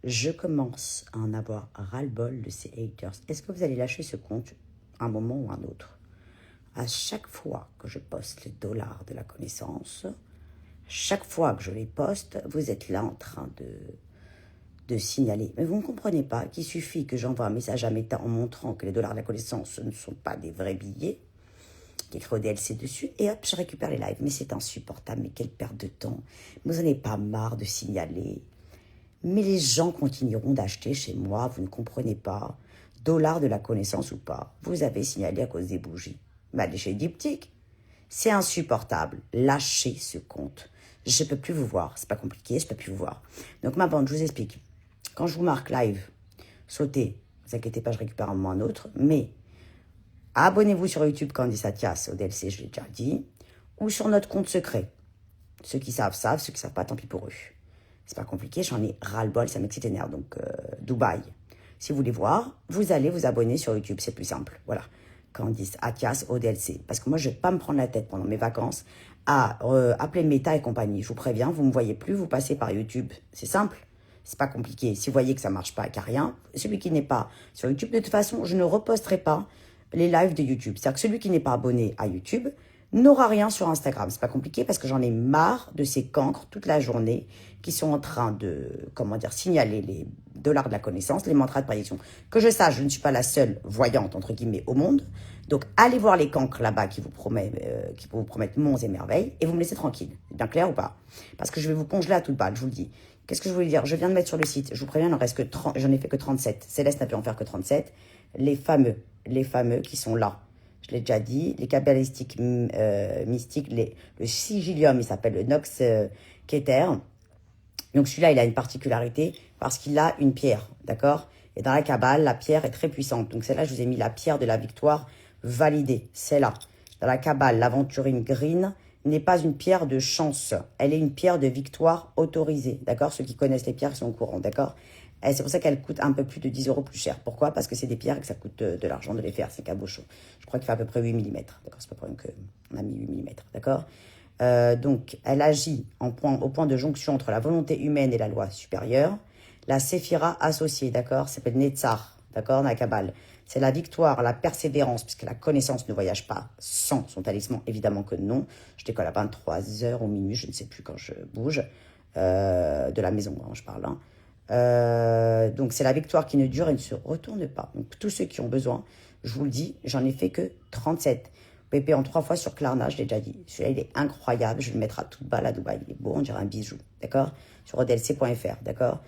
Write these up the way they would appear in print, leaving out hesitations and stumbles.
Je commence à en avoir ras-le-bol de ces haters. Est-ce que vous allez lâcher ce compte un moment ou un autre? À chaque fois que je poste les dollars de la connaissance, chaque fois que je les poste, vous êtes là en train de signaler. Mais vous ne comprenez pas qu'il suffit que j'envoie un message à Meta en montrant que les dollars de la connaissance ce ne sont pas des vrais billets, qui écrit au DLC dessus, et hop, je récupère les lives. Mais c'est insupportable, mais quelle perte de temps. Vous n'en avez pas marre de signaler. Mais les gens continueront d'acheter chez moi, vous ne comprenez pas. Dollars de la connaissance ou pas, vous avez signalé à cause des bougies. Mais allez chez Diptyque. C'est insupportable. Lâchez ce compte. Je ne peux plus vous voir. C'est pas compliqué, je ne peux plus vous voir. Donc ma bande, je vous explique. Quand je vous marque live, sautez. Ne vous inquiétez pas, je récupère un moment un autre. Mais abonnez-vous sur YouTube Candice Athias au DLC, je l'ai déjà dit. Ou sur notre compte secret. Ceux qui savent, savent. Ceux qui ne savent pas, tant pis pour eux. C'est pas compliqué, j'en ai ras-le-bol, ça m'excite énerve. Donc, Dubaï. Si vous voulez voir, vous allez vous abonner sur YouTube, c'est plus simple. Voilà. Candice Athias au DLC. Parce que moi, je ne vais pas me prendre la tête pendant mes vacances à appeler Meta et compagnie. Je vous préviens, vous ne me voyez plus, vous passez par YouTube. C'est simple. C'est pas compliqué. Si vous voyez que ça ne marche pas, qu'il n'y a rien, celui qui n'est pas sur YouTube, de toute façon, je ne reposterai pas les lives de YouTube. C'est-à-dire que celui qui n'est pas abonné à YouTube n'aura rien sur Instagram. C'est pas compliqué parce que j'en ai marre de ces cancres toute la journée qui sont en train de, signaler les dollars de la connaissance, les mantras de prédiction. Que je sache, je ne suis pas la seule voyante, entre guillemets, au monde. Donc, allez voir les cancres là-bas qui vous promettent monts et merveilles et vous me laissez tranquille. C'est bien clair ou pas? Parce que je vais vous congeler à toute balle, je vous le dis. Qu'est-ce que je voulais dire? Je viens de mettre sur le site, je vous préviens, il n'en reste que 30, j'en ai fait que 37. Céleste n'a pu en faire que 37. Les fameux qui sont là. Je l'ai déjà dit, les cabalistiques mystiques, le sigillium, il s'appelle le Nox Keter. Donc celui-là, il a une particularité parce qu'il a une pierre, d'accord? Et dans la Kabbale, la pierre est très puissante. Donc celle-là, je vous ai mis la pierre de la victoire validée. C'est là. Dans la Kabbale, l'aventurine green n'est pas une pierre de chance. Elle est une pierre de victoire autorisée, d'accord? Ceux qui connaissent les pierres sont au courant, d'accord? Et c'est pour ça qu'elle coûte un peu plus de 10 € plus cher. Pourquoi? Parce que c'est des pierres et que ça coûte de l'argent de les faire. C'est cabochon. Je crois qu'il fait à peu près 8 mm. D'accord? C'est pas pour rien qu'on a mis 8 mm. D'accord? Donc, elle agit au point de jonction entre la volonté humaine et la loi supérieure. La séphira associée, d'accord? Ça s'appelle Netzar, d'accord? Dans la Kabbale. C'est la victoire, la persévérance, puisque la connaissance ne voyage pas sans son talisman, évidemment que non. Je décolle à 23 h ou minuit, je ne sais plus quand je bouge, de la maison, hein, je parle, hein. Donc c'est la victoire qui ne dure et ne se retourne pas. Donc tous ceux qui ont besoin, je vous le dis, j'en ai fait que 37. PP en 3 fois sur Klarna, je l'ai déjà dit. Celui-là, il est incroyable. Je vais le mettre à toute balle à Dubaï. Il est beau, on dirait un bijou. D'accord? Sur odlc.fr. D'accord?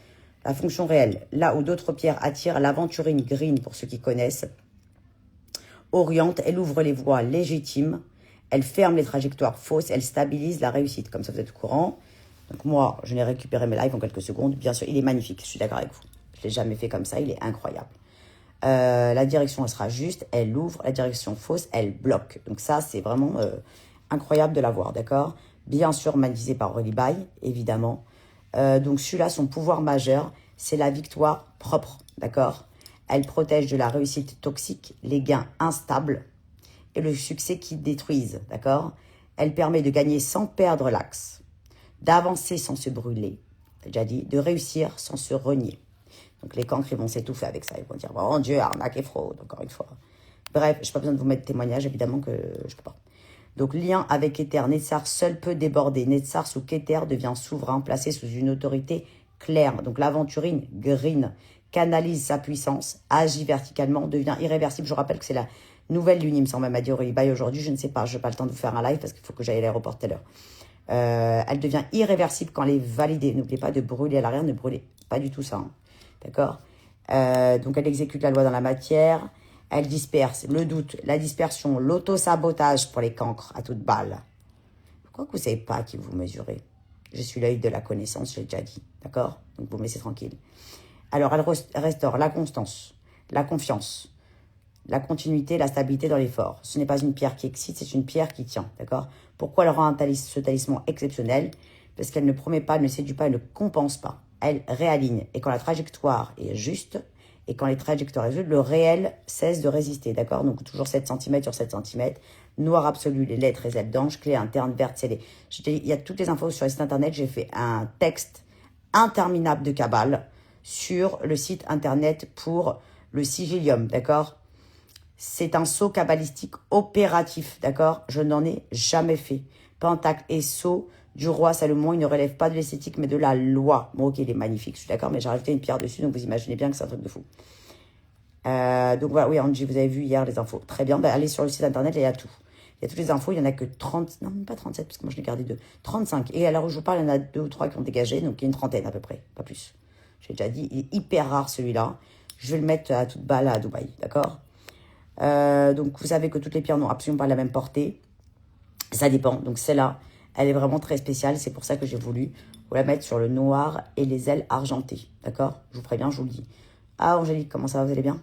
La fonction réelle, là où d'autres pierres attirent l'aventurine green, pour ceux qui connaissent, oriente, elle ouvre les voies légitimes, elle ferme les trajectoires fausses, elle stabilise la réussite. Comme ça, vous êtes au courant. Donc moi, je n'ai récupéré mes lives en quelques secondes. Bien sûr, il est magnifique, je suis d'accord avec vous. Je ne l'ai jamais fait comme ça, il est incroyable. La direction, elle sera juste, elle ouvre. La direction fausse, elle bloque. Donc ça, c'est vraiment incroyable de l'avoir, d'accord? Bien sûr, magnétisé par Aurélie Bay, évidemment. Donc celui-là, son pouvoir majeur, c'est la victoire propre, d'accord? Elle protège de la réussite toxique, les gains instables et le succès qui détruisent, d'accord? Elle permet de gagner sans perdre l'axe, d'avancer sans se brûler, j'ai déjà dit, de réussir sans se renier. Donc les cancres, ils vont s'étouffer avec ça. Ils vont dire, oh Dieu, arnaque et fraude, encore une fois. Bref, je n'ai pas besoin de vous mettre témoignage, évidemment que je ne peux pas. Donc lien avec Keter, Netzar seul peut déborder. Netzar sous Keter devient souverain, placé sous une autorité claire. Donc l'aventurine, green, canalise sa puissance, agit verticalement, devient irréversible. Je vous rappelle que c'est la nouvelle lune, il me semble, elle m'a dit Aurélie Bay aujourd'hui, je ne sais pas, je n'ai pas le temps de vous faire un live parce qu'il faut que j'aille à l'aéroport tout à l'heure. Elle devient irréversible quand elle est validée. N'oubliez pas de brûler à l'arrière, ne brûlez pas du tout ça. Hein. D'accord? Donc elle exécute la loi dans la matière. Elle disperse le doute, la dispersion, l'auto-sabotage pour les cancres à toute balle. Pourquoi que vous ne savez pas à qui vous mesurez? Je suis l'œil de la connaissance, je l'ai déjà dit. D'accord? Donc vous me laissez tranquille. Alors elle restaure la constance, la confiance, la continuité, la stabilité dans l'effort. Ce n'est pas une pierre qui excite, c'est une pierre qui tient. D'accord? Pourquoi elle rend ce talisman exceptionnel? Parce qu'elle ne promet pas, ne séduit pas, elle ne compense pas. Elle réaligne. Et quand la trajectoire est juste, et quand les trajectoires sont justes, le réel cesse de résister. D'accord? Donc toujours 7 cm sur 7 cm. Noir absolu, les lettres et Z d'ange, clé interne verte scellée. Il y a toutes les infos sur le site internet. J'ai fait un texte interminable de Kabbale sur le site internet pour le sigillium, d'accord? C'est un sceau kabbalistique opératif, d'accord? Je n'en ai jamais fait. Pentacle et sceau du roi Salomon, il ne relève pas de l'esthétique, mais de la loi. Bon, ok, il est magnifique, je suis d'accord, mais j'ai rajouté une pierre dessus, donc vous imaginez bien que c'est un truc de fou. Donc voilà, oui, Angie, vous avez vu hier les infos. Très bien, allez sur le site internet, il y a tout. Il y a toutes les infos, il n'y en a que 30, non, même pas 37, parce que moi je l'ai gardé 2. 35. Et à l'heure où je vous parle, il y en a 2 ou 3 qui ont dégagé, donc il y a une trentaine à peu près, pas plus. J'ai déjà dit, il est hyper rare celui-là. Je vais le mettre à toute balle à Dubaï, d'accord? Donc vous savez que toutes les pierres n'ont absolument pas la même portée. Ça dépend. Donc celle-là, elle est vraiment très spéciale. C'est pour ça que j'ai voulu vous la mettre sur le noir et les ailes argentées. D'accord? Je vous préviens, je vous le dis. Ah, Angélique, comment ça va? Vous allez bien?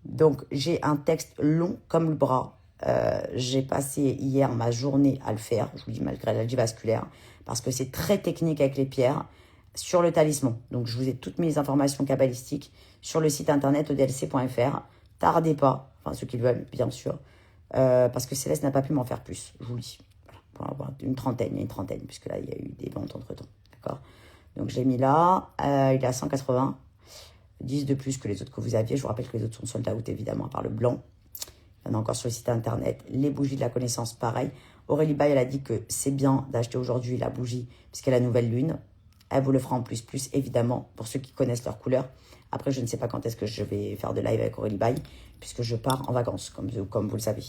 Donc j'ai un texte long comme le bras. J'ai passé hier ma journée à le faire. Je vous dis malgré l'algie vasculaire. Parce que c'est très technique avec les pierres. Sur le talisman. Donc je vous ai toutes mes informations kabbalistiques sur le site internet odlc.fr. Tardez pas, enfin ceux qui le veulent, bien sûr, parce que Céleste n'a pas pu m'en faire plus, je vous le dis. Voilà, pour avoir une trentaine, puisque là, il y a eu des ventes entre-temps, d'accord? Donc, j'ai mis là, il est à 180, 10 de plus que les autres que vous aviez. Je vous rappelle que les autres sont sold out, évidemment, à part le blanc. Il y en a encore sur le site internet. Les bougies de la connaissance, pareil. Aurélie Bay, elle a dit que c'est bien d'acheter aujourd'hui la bougie, puisqu'elle a la nouvelle lune. Elle vous le fera en plus, évidemment, pour ceux qui connaissent leur couleur. Après, je ne sais pas quand est-ce que je vais faire de live avec Aurélie Bay, puisque je pars en vacances, comme vous le savez.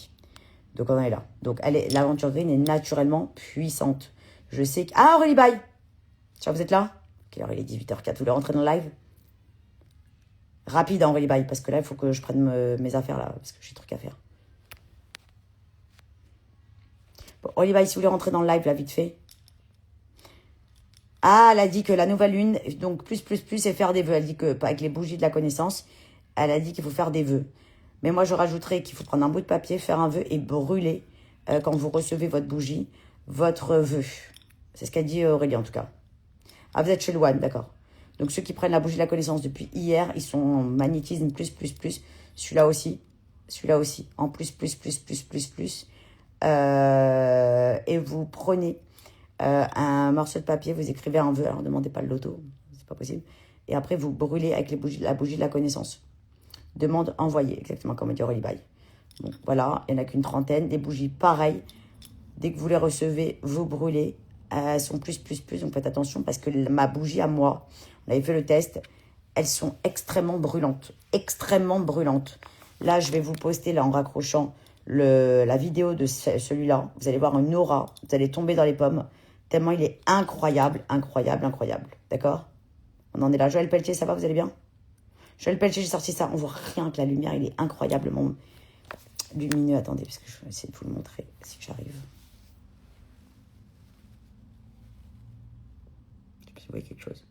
Donc, on est là. Donc, l'aventure green est naturellement puissante. Je sais que... Ah, Aurélie Bay! Tiens, vous êtes là? Quelle heure il est? 18h04. Vous voulez rentrer dans le live? Rapide, hein, Aurélie Bay, parce que là, il faut que je prenne mes affaires, là, parce que j'ai des trucs à faire. Bon, Aurélie Bay, si vous voulez rentrer dans le live, là, vite fait. Ah, elle a dit que la nouvelle lune, donc plus, et faire des vœux. Elle dit que, avec les bougies de la connaissance, elle a dit qu'il faut faire des vœux. Mais moi, je rajouterais qu'il faut prendre un bout de papier, faire un vœu et brûler, quand vous recevez votre bougie, votre vœu. C'est ce qu'a dit Aurélie, en tout cas. Ah, vous êtes chez Louane, d'accord. Donc, ceux qui prennent la bougie de la connaissance depuis hier, ils sont en magnétisme plus. Celui-là aussi. En plus. Et vous prenez un morceau de papier, vous écrivez un vœu. Alors, ne demandez pas le loto, c'est pas possible. Et après, vous brûlez avec la bougie de la connaissance. Demande envoyée, exactement comme dit Aurélie Bay. Bon, voilà, il n'y en a qu'une trentaine. Des bougies, pareil. Dès que vous les recevez, vous brûlez. Elles sont plus. Donc faites attention parce que ma bougie à moi, on avait fait le test, elles sont extrêmement brûlantes. Là, je vais vous poster, là, en raccrochant la vidéo de celui-là. Vous allez voir une aura. Vous allez tomber dans les pommes. Tellement il est incroyable. D'accord? On en est là. Joël Pelletier, ça va? Vous allez bien? Joël Pelletier, j'ai sorti ça. On voit rien que la lumière, il est incroyablement lumineux. Attendez, parce que je vais essayer de vous le montrer si j'arrive. Je sais pas si vous voyez quelque chose.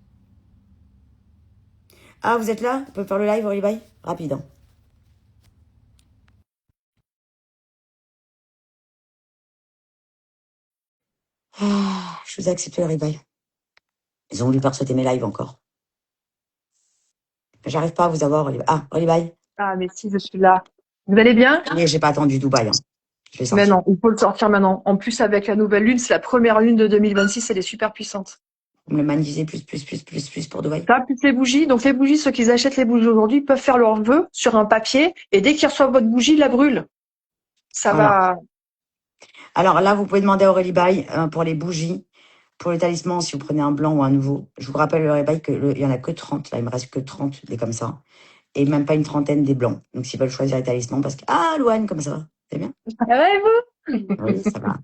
Ah, vous êtes là? On peut faire le live, Aurélie Bay? Rapide, hein. Ah, je vous ai accepté, Aurélie Bay. Ils ont voulu faire sauter mes lives encore. J'arrive pas à vous avoir, Aurélie Bay. Ah, Aurélie Bay? Ah, mais si, je suis là. Vous allez bien? Mais j'ai pas attendu Dubaï, hein. Je vais sortir. Mais non, il faut le sortir maintenant. En plus, avec la nouvelle lune, c'est la première lune de 2026, elle est super puissante. Vous me le magnétisez plus pour Dubaï. Ça, plus les bougies. Donc, les bougies, ceux qui achètent les bougies aujourd'hui peuvent faire leur vœu sur un papier et dès qu'ils reçoivent votre bougie, ils la brûlent. Ça Voilà. va. Alors là, vous pouvez demander à Aurélie Bay pour les bougies. Pour le talisman, si vous prenez un blanc ou un nouveau, je vous rappelle, Aurélie Bay, qu'il n'y en a que 30. Là, il me reste que 30 des comme ça. Et même pas une trentaine des blancs. Donc, s'ils veulent choisir les talismans, parce que... Ah, Louane, comment ça va? C'est bien? Ça va et vous? Oui, ça va.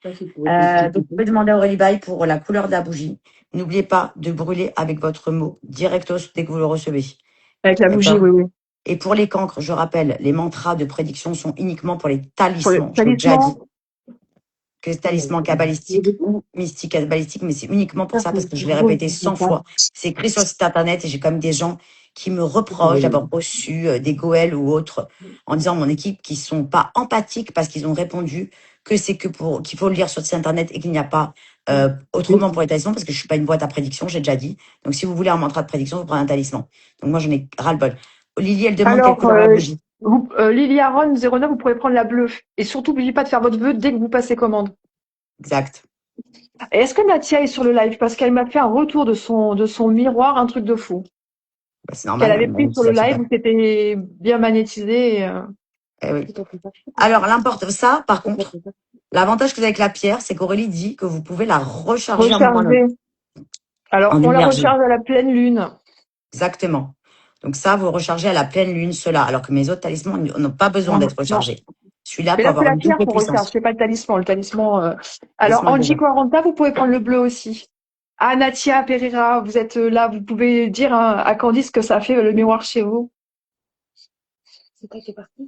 Donc, vous pouvez demander à Aurélie Bay pour la couleur de la bougie. N'oubliez pas de brûler avec votre mot directos dès que vous le recevez. Avec la bougie, D'accord? oui. Et pour les cancres, je rappelle, les mantras de prédiction sont uniquement pour les Pour les talismans. Je l'ai déjà dit talismans, que c'est talisman kabbalistique ou mystique kabbalistique, mais c'est uniquement pour ça parce que je l'ai répété 100 fois. C'est écrit sur le site internet et j'ai quand même des gens qui me reprochent d'avoir reçu des goëls ou autres en disant mon équipe qui sont pas empathiques parce qu'ils ont répondu que c'est que pour qu'il faut le lire sur le site internet et qu'il n'y a pas autrement pour les talismans parce que je suis pas une boîte à prédiction, j'ai déjà dit. Donc si vous voulez un mantra de prédiction, vous prenez un talisman. Donc moi j'en ai ras-le-bol. Lily, elle demande quelle couleur la bougie. Lily Aaron 09, vous pourrez prendre la bleue. Et surtout, n'oubliez pas de faire votre vœu dès que vous passez commande. Exact. Et est-ce que Natia est sur le live? Parce qu'elle m'a fait un retour de son miroir, un truc de fou. Bah, c'est Qu'elle normal, avait hein, pris sur le monétisation. live où c'était bien magnétisé. Eh oui. Alors, ça, par contre, l'avantage que vous avez avec la pierre, c'est qu'Aurélie dit que vous pouvez la recharger Recharger. Alors, en on la énergie. recharge à la pleine lune. Exactement. Donc ça, vous rechargez à la pleine lune, cela. Alors que mes autres talismans n'ont pas besoin d'être Non. rechargés. Celui-là Mais peut là, c'est avoir la une pierre double qu'on recharge, puissance. c'est pas le talisman. Le talisman. Alors, Talisman est Angie déjà. Quaranta, vous pouvez prendre le bleu aussi. Ah, Natia Pereira, vous êtes là, vous pouvez dire à Candice que ça fait le miroir chez vous. C'est toi qui es parti?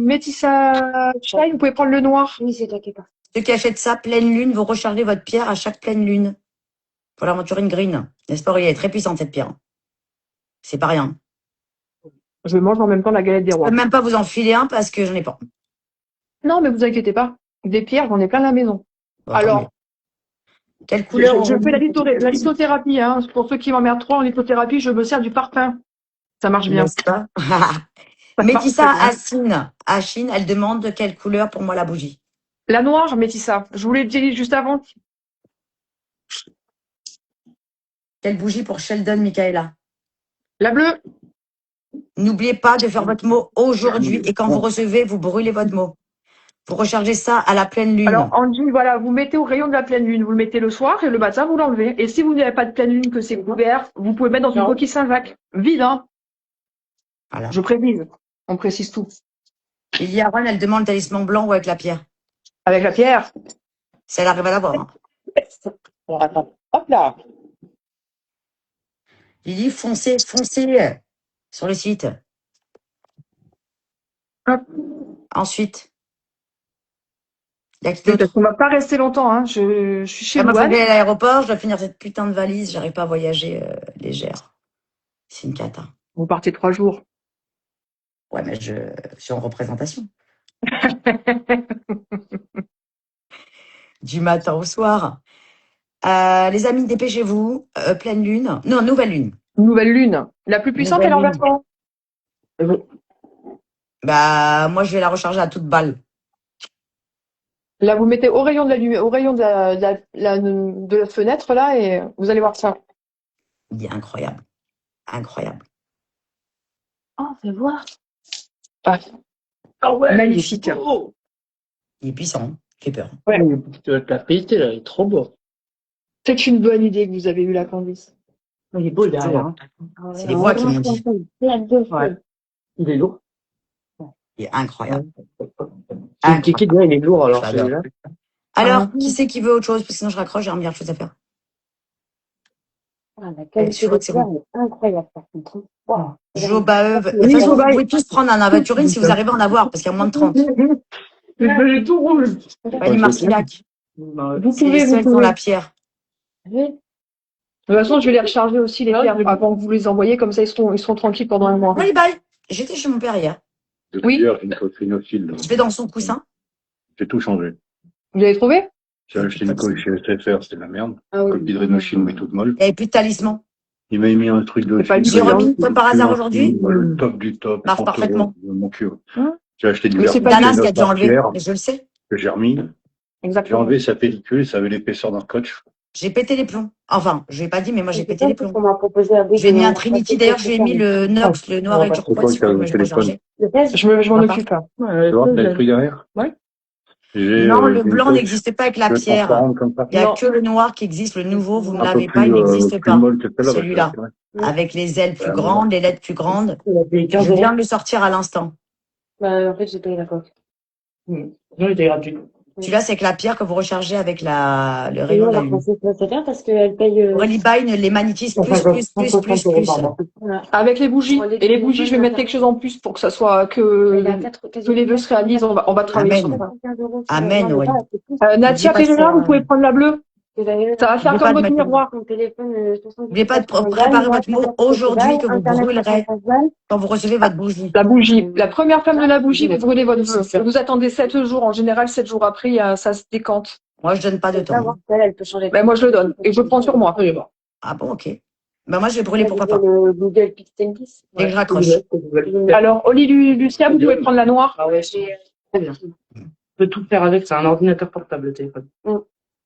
Métissa Shine, vous pouvez prendre le noir. Oui, c'est toi qui es parti. Ceux qui achètent ça, pleine lune, vous rechargez votre pierre à chaque pleine lune. Pour l'aventure green. N'est-ce pas, Aurélie? Elle est très puissante, cette pierre. C'est pas rien. Je mange en même temps la galette des Je rois. peux même pas vous en filer un parce que j'en ai pas. Non, mais vous inquiétez pas. Des pierres, j'en ai plein à la maison. Bon, tant Alors, mieux. Quelle couleur je fais la Aurélie? lithothérapie. Hein. Pour ceux qui m'emmerdent trop en lithothérapie, je me sers du parfum. Ça marche bien. N'est-ce pas? Ça marche très Métissa bien. Achine, elle demande de quelle couleur pour moi la bougie. La noire, Métissa. Je vous l'ai dit juste avant. Quelle bougie pour Sheldon, Michaela? La bleue. N'oubliez pas de faire votre mot aujourd'hui et quand vous recevez, vous brûlez votre mot. Vous rechargez ça à la pleine Alors, lune. Angie, voilà, vous mettez au rayon de la pleine lune. Vous le mettez le soir et le matin, vous l'enlevez. Et si vous n'avez pas de pleine lune, que c'est couvert, vous pouvez mettre dans une coquille Saint-Jacques. Vide, hein. Voilà. Je précise. On précise tout. Lily Aaron, elle demande le talisman blanc ou avec la pierre. Avec la pierre. Si elle arrive à l'avoir. Hein. Hop là. Lily, foncez sur le site. Hop. Ensuite, il y a qui Parce d'autre? qu'on va pas rester longtemps, hein. Je suis chez Moi, il faut Louane. aller à l'aéroport, je dois finir cette putain de valise, j'arrive pas à voyager légère. C'est une cata. Vous partez 3 jours. Ouais, mais je suis en représentation. Du matin au soir. Les amis, dépêchez-vous. Pleine lune. Non, nouvelle lune. Nouvelle lune. La plus puissante, elle est en Nouvelle lune. versant. Bah, moi, je vais la recharger à toute balle. Là, vous mettez au rayon de la lumière, au rayon de la fenêtre, là, et vous allez voir ça. Il est incroyable. Incroyable. Oh, fais voir. Ah ouais, magnifique. Il est puissant. Hein. Il fait peur. Ouais. La piste, là, il est trop beau. C'est une bonne idée que vous avez eue, la Candice. Il est beau derrière. Hein. C'est les voix qui m'ont dit. Ouais. Il est lourd. Il est incroyable. Le kiki, là, il est lourd, alors J'adore. celui-là. Alors, qui c'est qui veut autre chose? Parce que sinon, je raccroche, j'ai un milliard de choses à faire. Ah, la qualité crois de que c'est couleur est incroyable, par contre. Wow. Jobaeuve. De toute Oui, façon, vous Jobaeuve. pouvez tous prendre un aventurine si vous arrivez à en avoir, parce qu'il y a moins de 30. C'est tout rouge. Ouais, du Marcillac. Vous C'est pouvez, les vous seuls qui ont pouvez. la pierre. Oui. De toute façon, je vais les recharger aussi, les pierres, avant que vous les envoyiez, comme ça, ils seront tranquilles pendant un mois. Oui, bye. J'étais chez mon père hier. Oui. Depuis hier, j'ai une coffinophile. Je vais dans son coussin. J'ai tout changé. Vous l'avez trouvé? J'ai acheté une colle chez SFR, c'était la merde. Ah oui. Copie de Rhinochine, mais toute molle. Il n'y avait plus de talisman. Il m'a mis un truc de. C'est pas une J'ai brillante. remis, comme par hasard aujourd'hui. Le top du top. Marche 30 parfaitement. euros, mon cul. Hein J'ai acheté du Mais c'est verre. pas Danas qui a dû enlever. Et je le sais. Que j'ai remis. J'ai Exactement. enlevé sa pellicule, ça avait l'épaisseur d'un scotch. J'ai pété les plombs. Enfin, je ne l'ai pas dit, mais moi, j'ai pété les plombs. On m'a proposé un J'ai mis un Trinity. D'ailleurs, je lui ai mis le Nox, le noir et le turquoise, si vous voulez, mais je l'ai rechargé. Je m'en occupe. Tu vois, t'as le truc derrière? Ouais. Non, le blanc n'existe pas avec la pierre. Comme ça. Il n'y a Non. que le noir qui existe. Le nouveau, vous ne Un peu l'avez plus, pas, il n'existe plus pas. molle que celle-là, Celui-là. parce que- Avec les ailes plus Ouais, grandes, les lettres plus grandes. Il a payé 15 Je viens euros. de le sortir à l'instant. Bah, en fait, j'ai payé la coque. Non, il était gratuit. Celui-là, c'est avec la pierre que vous rechargez avec le Et rayon nous, de la la lune. princesse, c'est bien parce qu'elle paye. Aurélie Bine les magnétise plus. 160 euros par mois. Voilà. Avec les bougies. Pour les Et les bougies, je vais mettre quelque chose en plus pour que ça soit Elle a que les vœux se réalisent. On va travailler sur Amen. ça. Amen, Aurélie. Natia N'oubliez pas Pereira, ça. vous pouvez prendre la bleue. Ça va faire N'oubliez pas comme de votre mettre- miroir. N'oubliez pas de préparer votre mot aujourd'hui que vous brûlerez quand vous recevez votre bougie. La bougie. La première flamme de la bougie, vous brûlez votre vœu. Vous attendez 7 jours. En général, 7 jours après, ça se décante. Moi, je donne pas de temps. Elle peut changer. Ben, moi, je le donne. Et je le prends sur moi. Ah bon, ok. Ben moi, je vais brûler pour papa. Le Google Pixel 10. Dès que je raccroche. Alors, Oli Lucia, vous pouvez prendre la noire. Ah ouais, c'est très bien. On peut tout faire avec, c'est un ordinateur portable, le téléphone.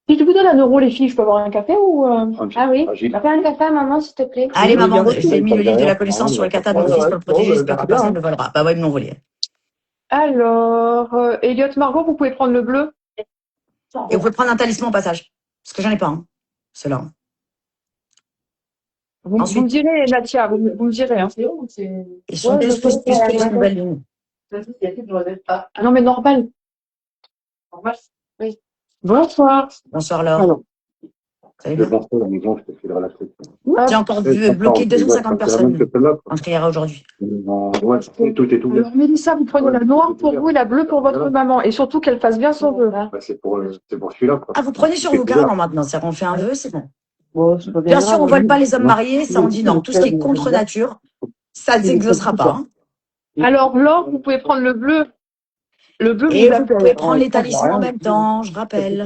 Si je vous donne 1 euro, les filles, je peux avoir un café ou... Ah oui. Agile. Fais un café à maman, s'il te plaît. Allez, Oui, maman, bien j'ai reçu. mis le livre de la connaissance sur le cartable de mon fils pour le protéger. Ouais, J'espère que ouais, personne ouais. ne le volera. Bah ouais, ils me l'ont volé. Alors, Elliot, Margot, vous pouvez prendre le bleu. Et vous pouvez prendre un talisman au passage. Parce que j'en ai pas, hein. Ceux-là. Vous Ensuite. me direz, Natia, vous me direz. Hein. Ils sont Ouais, tous je plus pense que que les la nouvelles lignes. Ah non, mais normal. Oui. Bonsoir. Bonsoir, Laure. Alors. Ça va Je bien? pense que la maison, je te filerai la clé. J'ai encore bloqué 250 personnes inscrites aujourd'hui. Ouais, tout est tout. Alors, Mélissa, vous prenez la noire pour vous et la bleue pour votre maman. Et surtout qu'elle fasse bien son vœu. Bah, c'est pour celui-là, quoi. Ah, vous prenez sur vous carrément maintenant. C'est-à-dire qu'on fait un vœu, c'est bon. Bon, c'est pas Bien grave, sûr, on ne hein. vole pas les hommes mariés, ça on dit non. Tout ce qui est contre nature, ça ne s'exaucera pas. Hein. Alors, Laure, vous pouvez prendre le bleu. Le bleu, Et vous vous pouvez appelez. prendre les talismans en même temps, je rappelle.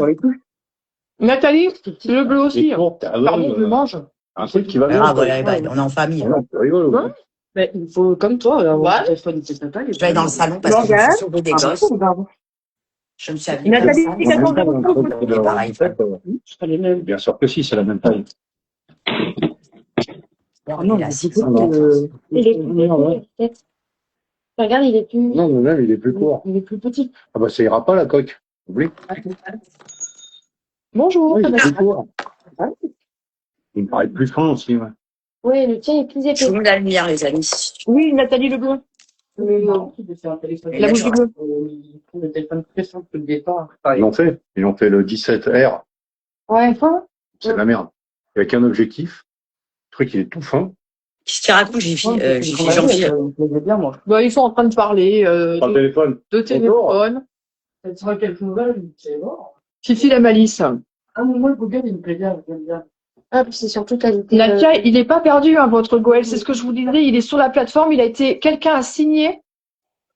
Nathalie, le bleu aussi. Pardon, je ouais, mange. un truc qui va bien. Ah, voilà, bah, on est en famille. Non, c'est rigolo. Ouais. Mais il faut, comme toi, avoir un téléphone qui s'appelle. Je vais aller dans le salon parce que je me suis sauvée des gosses. Je me suis habillée comme Nathalie, ça. c'est quelqu'un de vous. C'est pareil. C'est pas les mêmes. Bien sûr que si, c'est la même taille. Ah non, La mais six, c'est hein. Il est plus petit, peut-être. Regarde, il est plus... Non, mais même, il est plus court. Il est plus petit. Ah bah, ça ira pas, la coque. Oublie. Bonjour. Oui, il est plus court. Il me paraît plus fin aussi, ouais. Oui, le tien est plus Je vous épais. mets la lumière, les amis. Oui, Nathalie, le bleu. La bougie bleue. Il trouve le téléphone très simple que le départ. Ils l'ont fait le 17R. Ouais, fin. C'est de la merde. Avec un objectif. Le truc, il est tout fin. Qu'est-ce qu'il raconte, Jean-Philippe? bien, moi. Bah, ils sont en train de parler Par téléphone. de téléphone. Ça sera quelque chose, c'est mort. Fifi la malice. Ah, mais moi, le Google, il me plaît bien, j'aime bien. Ah, puis c'est surtout qualité. Nadia, il n'est pas perdu, hein, votre Goël. C'est ce que je vous disais. Il est sur la plateforme. Quelqu'un a signé.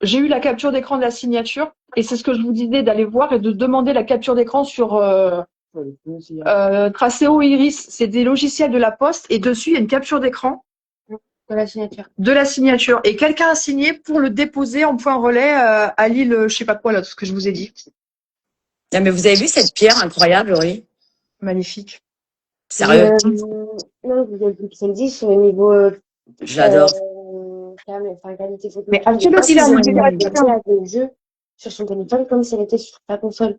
J'ai eu la capture d'écran de la signature. Et c'est ce que je vous disais d'aller voir et de demander la capture d'écran sur Tracéo Iris. C'est des logiciels de la Poste. Et dessus, il y a une capture d'écran De la signature. de la signature. Et quelqu'un a signé pour le déposer en point relais à l'île, je sais pas quoi, là, tout ce que je vous ai dit. Non, mais vous avez vu cette pierre incroyable, Aurélie? Magnifique. Sérieux? Non, vous avez vu que ça me dit sur le niveau... J'adore. Qualité photo. Mais achetez-le aussi, là, vous avez le jeu sur son téléphone comme si elle était sur ta console.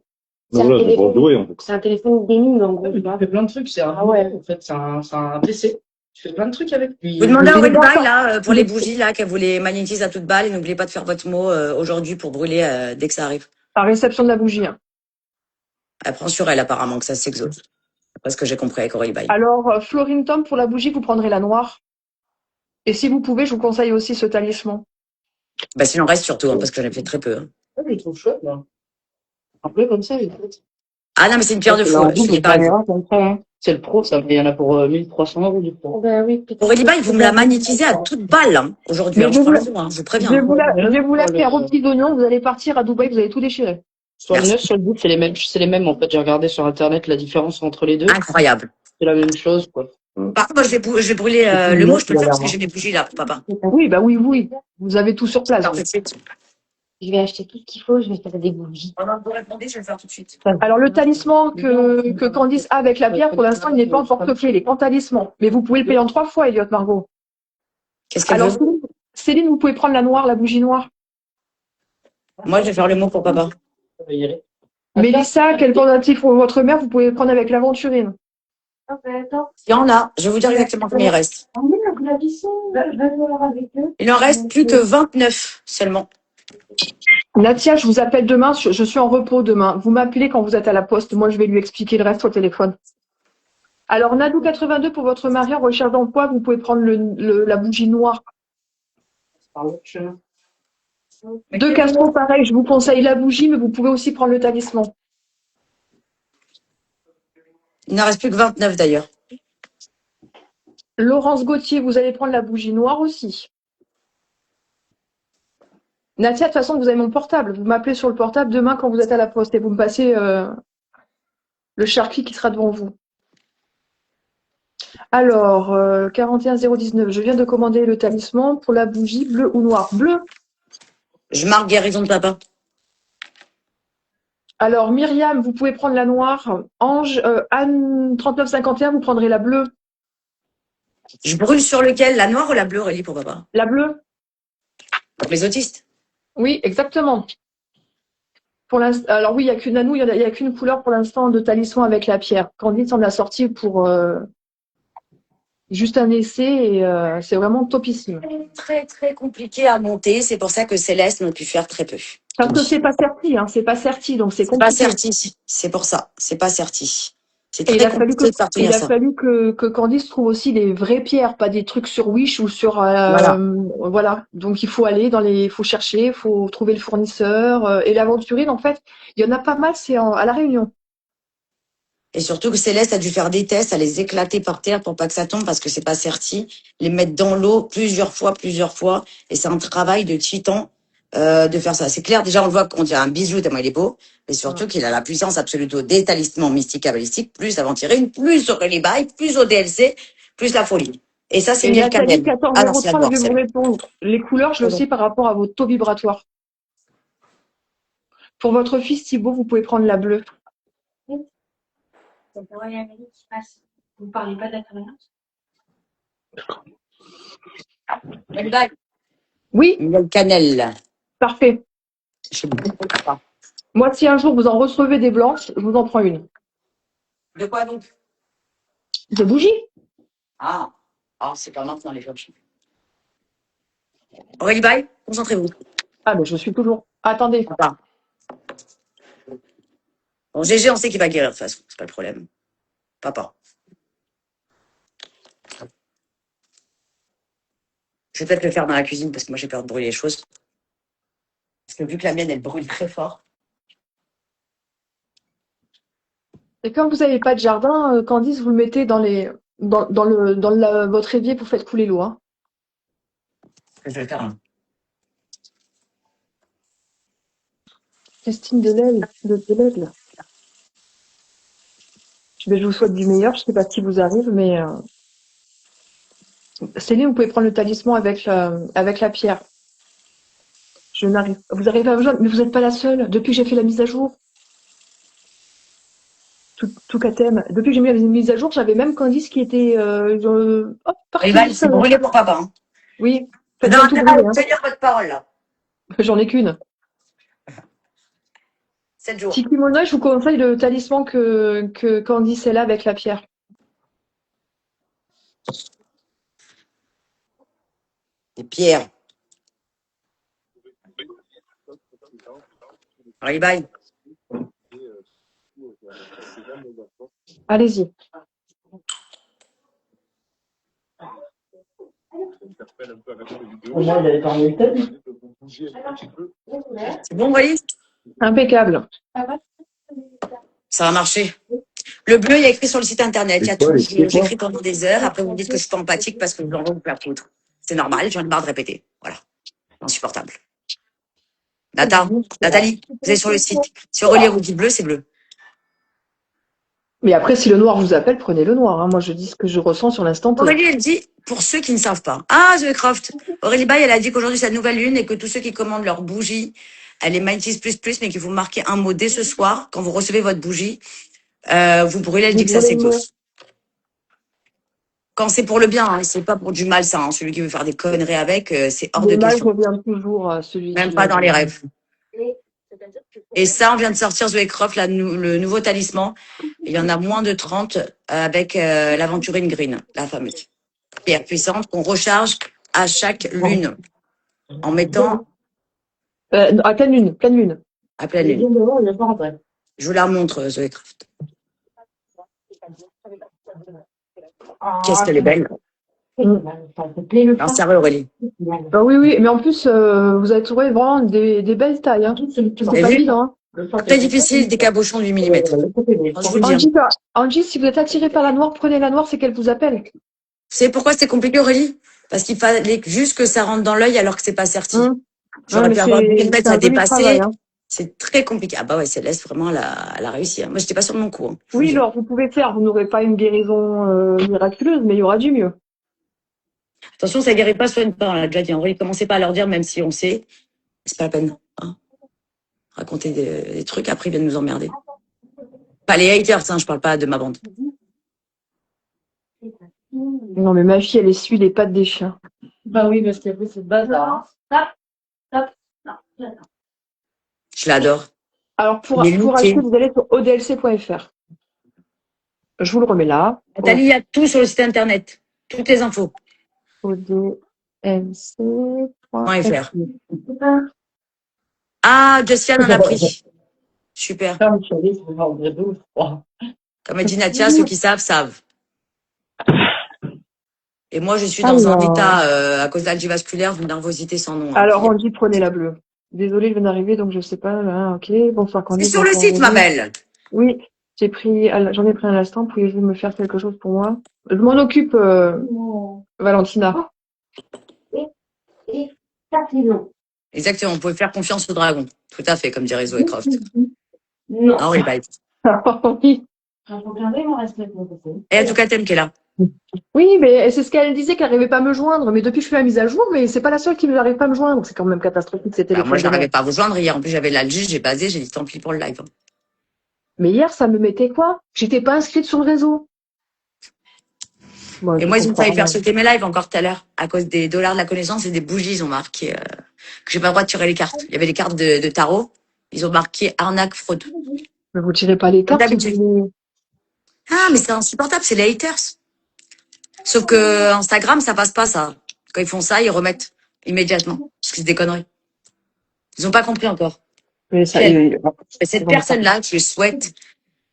Non, là, c'est pour jouer, en fait. C'est un téléphone dénime, en gros. Tu fais plein de trucs, c'est un, Ah ouais. en fait, c'est un PC. Tu fais plein de trucs avec lui. Vous demandez à Aurélie Bail, là, pour les bougies, là, qu'elle vous les magnétise à toute balle. Et n'oubliez pas de faire votre mot aujourd'hui pour brûler dès que ça arrive. La réception de la bougie. Hein. Elle prend sur elle, apparemment, que ça s'exauce. Parce que j'ai compris avec Aurélie Bail. Alors, Florine Tom, pour la bougie, vous prendrez la noire. Et si vous pouvez, je vous conseille aussi ce talisman. Bah, s'il en reste surtout, hein, parce que j'en ai fait très peu. Hein. Ah, je le trouve chouette, là. Un peu comme ça, il est chouette. Ah non, mais c'est une pierre de fou. Je suis pas avec vous. C'est le pro, ça. Il y en a pour 1300 € du pro. Ben oui, peut-être. Aurélie Bail, vous me la magnétisez à toute balle hein, aujourd'hui. Mais Hein, je je prends vous le la- jour, hein, je vous Je préviens. vais Hein. vous la faire aux petits oignons. Vous allez partir à Dubaï, vous allez tout déchirer. Soit le Merci. 9, soit le 10, c'est les mêmes, en fait. J'ai regardé sur Internet la différence entre les deux. Incroyable. C'est la même chose, quoi. Par contre, moi, je vais brûler le mot, je peux le faire parce que j'ai mes bougies là pour papa. Oui, bah oui. Vous avez tout sur place. Alors, tout de suite. Je vais acheter tout ce qu'il faut, je vais faire des bougies. Pendant que vous répondez, je vais le faire tout de suite. Alors, le talisman que Candice a avec la pierre, pour l'instant, il n'est pas en porte-clés. Il est en talisman. Mais vous pouvez le payer en 3 fois, Elliot Margot. Qu'est-ce qu'elle Alors, veut? Céline, vous pouvez prendre la noire, la bougie noire. Moi, je vais faire le mot pour papa. Ça va y aller. Mélissa, quel tentative pour votre mère, vous pouvez prendre avec l'aventurine. Il y en a. Je vais vous dire exactement combien il reste. Il en reste plus que 29 seulement. Natia, je vous appelle demain. Je suis en repos demain. Vous m'appelez quand vous êtes à la poste. Moi, je vais lui expliquer le reste au téléphone. Alors, Nadou82 pour votre mari en recherche d'emploi, vous pouvez prendre la bougie noire. Par l'autre chemin. Deux Castro, pareil, je vous conseille la bougie, mais vous pouvez aussi prendre le talisman. Il n'en reste plus que 29 d'ailleurs. Laurence Gauthier, vous allez prendre la bougie noire aussi. Natia, de toute façon, vous avez mon portable. Vous m'appelez sur le portable demain quand vous êtes à la poste et vous me passez le charqui qui sera devant vous. Alors, 41019, je viens de commander le talisman pour la bougie bleue ou noire. Bleu. Je marque guérison de papa. Alors, Myriam, vous pouvez prendre la noire. Ange, Anne 3951, vous prendrez la bleue. Je brûle sur lequel? La noire ou la bleue, Aurélie, pour papa? La bleue? Pour les autistes. Oui, exactement. Alors oui, il n'y a qu'une Anou, il y a qu'une couleur pour l'instant de talisman avec la pierre. Candice en a sorti pour juste un essai et c'est vraiment topissime. Très, très compliqué à monter. C'est pour ça que Céleste n'a pu faire très peu. Parce que c'est pas certi, hein, c'est pas certi, donc c'est C'est pas compliqué. certi. C'est pour ça. C'est pas certi. C'est Et très compliqué de faire il tenir a ça. fallu que Candice trouve aussi des vraies pierres, pas des trucs sur Wish ou sur Voilà. voilà. Donc il faut aller il faut chercher, il faut trouver le fournisseur et l'aventurine en fait, il y en a pas mal, c'est à la Réunion. Et surtout que Céleste a dû faire des tests, à les éclater par terre pour pas que ça tombe parce que c'est pas certi. Les mettre dans l'eau plusieurs fois. Et c'est un travail de titan de faire ça. C'est clair, déjà on le voit qu'on dirait un bijou tellement il est beau. Mais surtout qu'il a la puissance absolue des talismans mystiques cabalistiques, plus Aventurine, plus Aurélie Bail, plus au DLC, plus la folie. Et ça, c'est Et Miel Nathalie Cannelle. Ah non, c'est la 1403, je gloire, vais vous celle-là. répondre. Les couleurs, je le sais par rapport à votre taux vibratoire. Pour votre fils Thibaut, vous pouvez prendre la bleue. Vous parlez pas d'acariens? Aurélie Bail. Oui, Miel Cannelle. parfait. Je sais pas. Moi, si un jour vous en recevez des blanches, je vous en prends une. De quoi donc? Des bougies? Ah, c'est pas maintenant les flèches. Aurélie Bail, concentrez-vous. Ah, mais je suis toujours. Attendez. Papa. Bon, GG, on sait qu'il va guérir de toute façon, c'est pas le problème. Papa. Je vais peut-être le faire dans la cuisine parce que moi j'ai peur de brûler les choses. Parce que vu que la mienne elle brûle très fort. Et quand vous n'avez pas de jardin, Candice, vous le mettez votre évier, vous faites couler l'eau. Hein. Je vais le faire. Hein. Christine de l'Aigle. Je vous souhaite du meilleur. Je ne sais pas ce qui vous arrive, mais Céline, vous pouvez prendre le talisman avec la pierre. Vous arrivez à besoin, mais vous n'êtes pas la seule. Depuis que j'ai fait la mise à jour, tout qu'à thème. Depuis que j'ai mis la mise à jour, j'avais même Candice qui était partie. Rival, c'est brûlé pour papa. Hein. Oui, Faites faites bien tout brûler. Hein. tenir votre parole là. J'en ai qu'une. 7 jours. Si Kimono, je vous conseille le talisman que Candice est là avec la pierre. Des pierres. Rival. Allez-y. C'est bon, vous voyez? Impeccable. Ça va marcher. Le bleu, il y a écrit sur le site internet. Il y a tout. C'est quoi J'écris pendant des heures. Après, vous me dites que je suis pas empathique parce que je l'envoie vous faire foutre. C'est normal, j'en ai marre de répéter. Voilà. Insupportable. Nathalie, vous êtes sur le site. Si Aurélie vous dit bleu, c'est bleu. Mais après, si le noir vous appelle, prenez le noir. Hein. Moi, je dis ce que je ressens sur l'instant T. Aurélie, elle dit, pour ceux qui ne savent pas. Ah, The Croft. Aurélie Baye, elle a dit qu'aujourd'hui, c'est la nouvelle lune et que tous ceux qui commandent leur bougie, elle est Mighty's plus, mais qu'il faut marquer un mot dès ce soir, quand vous recevez votre bougie, vous brûlez, elle dit que ça s'éclose. Quand c'est pour le bien, hein, c'est pas pour du mal, ça. Hein. Celui qui veut faire des conneries avec, c'est hors de Le mal question. revient toujours à celui Même qui pas l'a dans dit. les rêves. Et ça, on vient de sortir The Croft, le nouveau talisman. Il y en a moins de 30 avec l'aventurine green, la fameuse pierre puissante qu'on recharge à chaque lune en mettant À pleine lune, pleine lune. à pleine lune. Je vous la montre, The Croft. Qu'est-ce qu'elle est belle. Non, sérieux, Aurélie. Ah oui, mais en plus, vous avez trouvé vraiment des belles tailles. Hein. C'est pas vu évident. Hein. Très difficile, des cabochons de 8 mm. Je vous le dis. Angie, si vous êtes attiré par la noire, prenez la noire, c'est qu'elle vous appelle. Vous savez pourquoi c'était compliqué, Aurélie? Parce qu'il fallait juste que ça rentre dans l'œil alors que c'est pas certi. J'aurais pu avoir 1000 mètres à dépasser. Hein. C'est très compliqué. Ah bah ouais, Céleste, vraiment, elle a réussi. Hein. Moi, j'étais pas sûre de mon coup. Hein, oui, alors vous pouvez faire. Vous n'aurez pas une guérison miraculeuse, mais il y aura du mieux. Attention, ça guérit pas, soigne pas. On l'a déjà dit. Aurélie, commencez pas à leur dire, même si on sait. C'est pas la peine. Hein. raconter des trucs, après ils viennent nous emmerder. Pas les haters, hein, je parle pas de ma bande. Non, mais ma fille, elle essuie les pattes des chiens. Bah oui, parce qu'après, c'est le bazar. Je l'adore. Alors, pour Il est acheter, looké. vous allez sur odlc.fr. Je vous le remets là. Nathalie, il y a tout sur le site internet. Toutes les infos. odlc.fr. Ah, Josiane en a pris. Super. Comme tu as dit, c'est vendredi 12, je crois. Comme a dit Nadia, ceux qui savent, savent. Et moi, je suis dans un Alors. état, à cause d'algie vasculaire, d'une nervosité sans nom. hein. Alors, on dit prenez la bleue. Désolée, je viens d'arriver, donc je sais pas. Là, ok, bonsoir C'est Candice. sur le bonsoir, site, ma Aurélie. belle. Oui, j'en ai pris un instant. Pouvez-vous me faire quelque chose pour moi? Je m'en occupe, Valentina. Exactement, vous pouvez faire confiance au dragon. Tout à fait, comme dirait Zoé Croft. Non. Ah oui, bah, Oui. Regardez, il m'en reste mon côté. et en tout cas, t'aimes qui est là. Oui, mais c'est ce qu'elle disait qu'elle n'arrivait pas à me joindre. Mais depuis que je fais la mise à jour, mais c'est pas la seule qui n'arrive pas à me joindre. C'est quand même catastrophique ces Bah, moi, téléphones de j'arrivais merde. pas à vous joindre hier. En plus, j'avais l'algie, j'ai basé, j'ai dit tant pis pour le live. Mais hier, ça me mettait quoi? J'étais pas inscrite sur le réseau. Bon, Et je moi, ils ont comprends failli rien. faire sauter mes lives encore tout à l'heure, à cause des dollars de la connaissance et des bougies. Ils ont marqué que j'ai pas le droit de tirer les cartes. Il y avait des cartes de tarot. Ils ont marqué arnaque, fraude. Mais vous tirez pas les Comme cartes. d'habitude. Vous... Ah, mais c'est insupportable, c'est les haters. Sauf que Instagram, ça passe pas, ça. Quand ils font ça, ils remettent immédiatement. Parce que c'est des conneries. Ils ont pas compris encore. Mais ça, Et cette ils vont personne-là, je lui souhaite.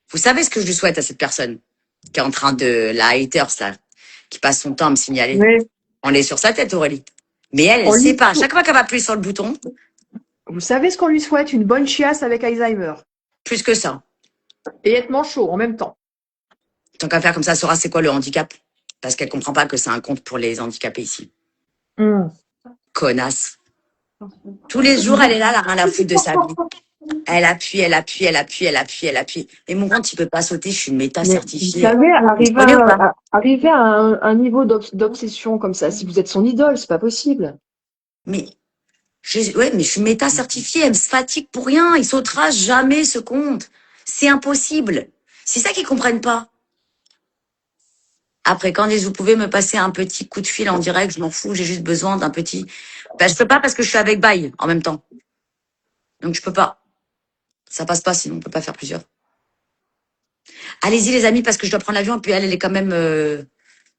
Vous savez ce que je lui souhaite à cette personne qui est en train de la haters, là, qui passe son temps à me signaler. Mais On est sur sa tête, Aurélie. Mais elle on sait lui- pas. Chaque fois qu'elle va appuyer sur le bouton, vous savez ce qu'on lui souhaite? Une bonne chiasse avec Alzheimer. plus que ça. Et être manchot en même temps. Tant qu'à faire comme ça, elle saura c'est quoi le handicap. Parce qu'elle comprend pas que c'est un compte pour les handicapés ici. Connasse. Tous les jours, elle est là, elle a rien à foutre de sa vie. Elle appuie, elle appuie, elle appuie, elle appuie, elle appuie. Et mon compte, il peut pas sauter, je suis une méta Mais vous certifiée. savez, Vous comprenez ou pas arriver à un niveau d'obsession comme ça, si vous êtes son idole, c'est pas possible. Mais ouais, mais je suis méta certifiée, elle me fatigue pour rien. Il sautera jamais ce compte. C'est impossible. C'est ça qu'ils comprennent pas. Après, quand vous pouvez me passer un petit coup de fil en direct, je m'en fous, j'ai juste besoin d'un petit. Ben, je peux pas parce que je suis avec Baye en même temps. Donc je peux pas. Ça passe pas, sinon on peut pas faire plusieurs. Allez-y les amis, parce que je dois prendre l'avion, et puis elle est quand même